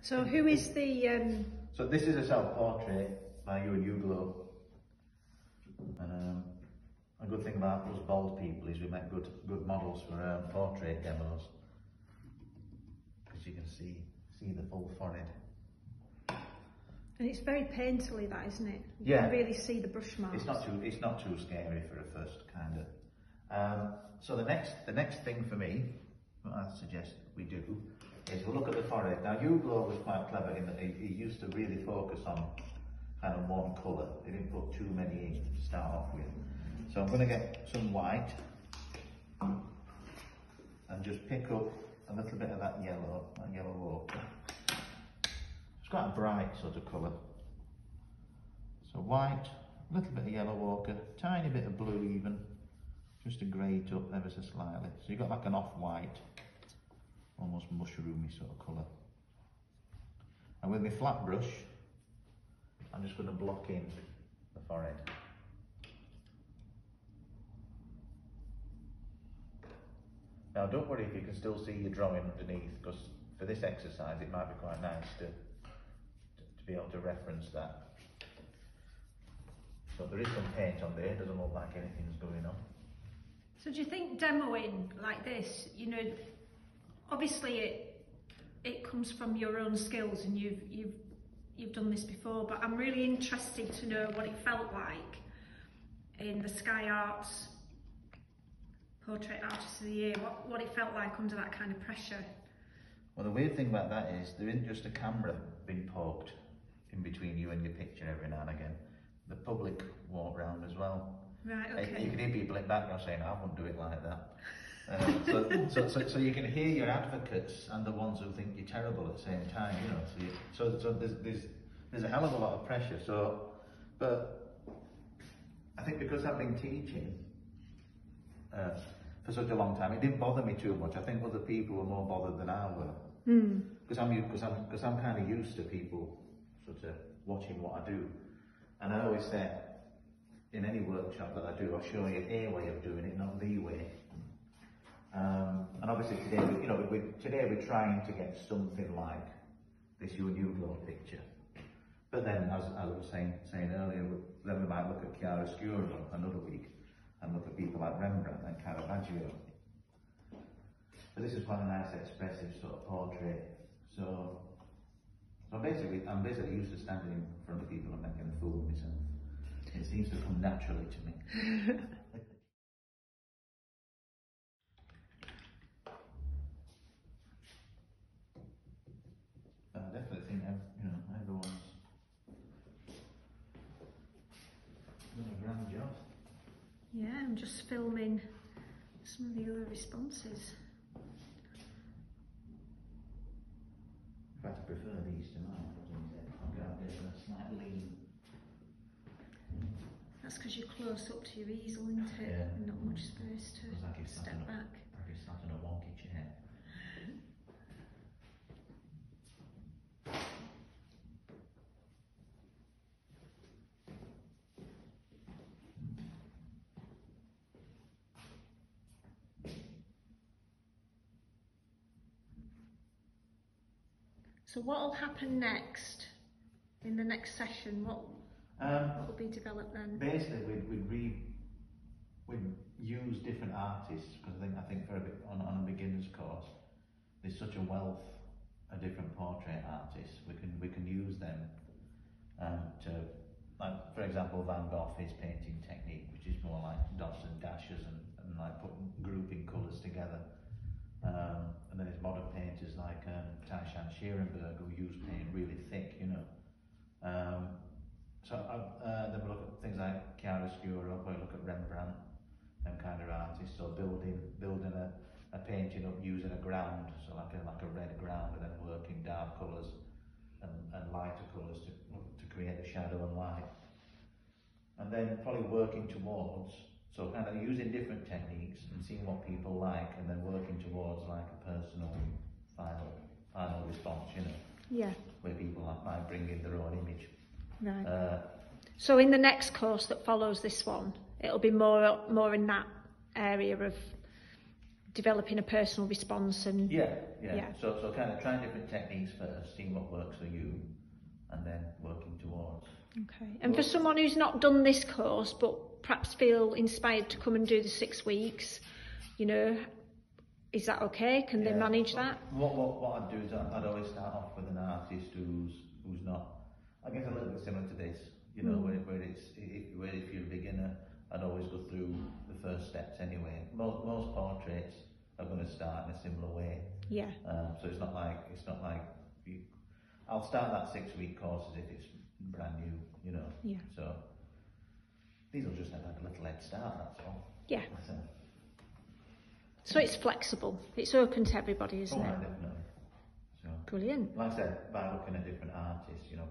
So who is the... So this is a self-portrait by you and Uglo. And a good thing about us bald people is we make good models for portrait demos. Because you can see the full forehead. And it's very painterly, that, isn't it? You can really see the brush marks. It's not too scary for a first kind of. So the next thing for me, what I suggest we do, is we'll look at the forehead. Now Uglo was quite clever in that he used to really focus on kind of one colour. He didn't put too many in to start off with. So I'm going to get some white and just pick up a little bit of that yellow ochre. It's quite a bright sort of colour. So white, a little bit of yellow ochre, tiny bit of blue even, just to grey it up ever so slightly. So you've got like an off-white, almost mushroomy sort of colour. And with my flat brush, I'm just going to block in the forehead. Now don't worry if you can still see your drawing underneath, because for this exercise it might be quite nice to be able to reference that. So there is some paint on there, it doesn't look like anything's going on. So do you think demoing like this, you know, obviously it comes from your own skills and you've done this before, but I'm really interested to know what it felt like in the Sky Arts Portrait Artist of the Year, what it felt like under that kind of pressure. Well, the weird thing about that is there isn't just a camera being poked in between you and your picture every now and again. The public walk round as well. Right, okay. You can hear people in the background saying, I wouldn't do it like that. So you can hear your advocates and the ones who think you're terrible at the same time, you know. So there's a hell of a lot of pressure. But I think because I've been teaching for such a long time, it didn't bother me too much. I think other people were more bothered than I were. Because I'm kind of used to people sort of watching what I do. And I always say, in any workshop that I do, I'll show you a way of doing it, not the way. And obviously today, today we're trying to get something like this you and Uglo picture. But then, as I was saying earlier, then we might look at chiaroscuro another week, and look at people like Rembrandt and Caravaggio. But this is quite a nice, expressive sort of portrait. So I'm basically used to standing in front of people and making a fool of myself. It seems to come naturally to me. I definitely think everyone's done a grand job. Yeah, I'm just filming some of the other responses. In fact, I prefer these to mine. I've got this slightly. That's because you're close up to your easel, isn't it? Yeah. And not much space to step back. Like it's sat in a wonky chair. So what will happen next in the next session? What will be developed then? Basically, we'd use different artists, because I think for on a beginner's course, there's such a wealth of different portrait artists. We can use them to, like for example, Van Gogh, his painting technique, which is more like dots and dashes and like grouping colours together. And then there's modern painters like Taishan Schierenberg, who use paint really thick, you know. Then we look at things like chiaroscuro, we look at Rembrandt, them kind of artists. So building a painting up using a ground, so like a red ground, and then working dark colours and lighter colours to create the shadow and light. And then probably working towards, so kind of using different techniques and seeing what people like, and then working towards like a personal final response, you know. Yeah. Where people might bring in their own image. Right. So in the next course that follows this one, it'll be more in that area of developing a personal response and yeah. So kind of trying different techniques first, seeing what works for you, and then working towards. Okay. And for someone who's not done this course but perhaps feel inspired to come and do the 6 weeks, you know, is that okay? Can they manage that? What I'd do is I'd always start off with an artist who's not, I guess, a little bit similar to this, you know, where if you're a beginner, I'd always go through the first steps anyway. Most portraits are going to start in a similar way. Yeah. So it's not like I'll start that 6 week course as if it's brand new, you know. Yeah. So these will just have like a little head start, that's all. Yeah. So it's flexible. It's open to everybody, isn't it? Definitely. So, brilliant. Like I said, by looking at different artists, you know,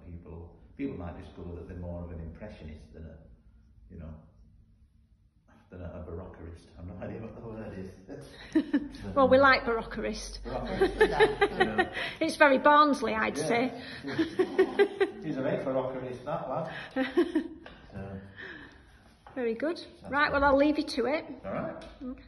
people might discover that they're more of an impressionist than a barockerist. I've no idea what the word is. Well, we like barockerist. Yeah. It's very Barnsley, I'd say. He's a right barockerist, that lad. So. Very good. Right, well, I'll leave you to it. All right. Okay.